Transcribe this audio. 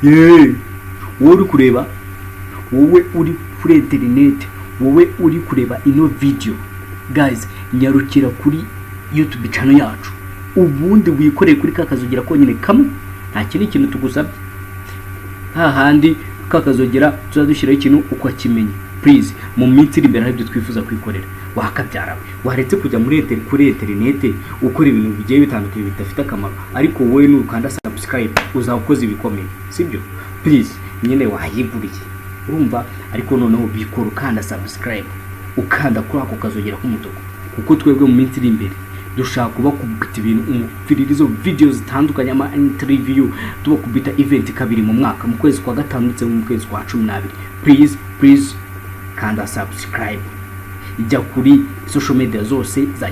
wowe uri kureba, wowe uri kuri internet, wowe uri kureba ino video guys, nyarukira kuri YouTube channel yacu ubundi wikoreye kuri kakazogera konyine kamwe, nta kindi kintu tugusabye. Hahandi kakazogera tuzadushyiraho ikintu uko akimenya. Please mu minsi iri imbere ibyo twifuza kwikorera wakabyara waretse kujya kuri internet ukora ibintu bigiye bitandukanye bidafite akamaro, ariko wowe nukanda subscribe uzakoze ibikomeye, sibyo? Please nyine wayiguriye urumva, ariko noneho bikora ukanda subscribe ukanda kuri ako kazogera k'umutuku, kuko twebwe mu minsi iri imbere dushaka kuba kubita ibintu umufiririzo videos zitandukanye, ama interview, tuba kubita event kabiri mu mwaka, mu kwezi kwa gatanu ndetse mu kwezi kwa 12. Please kanda subscribe, ijya kuri social media zose za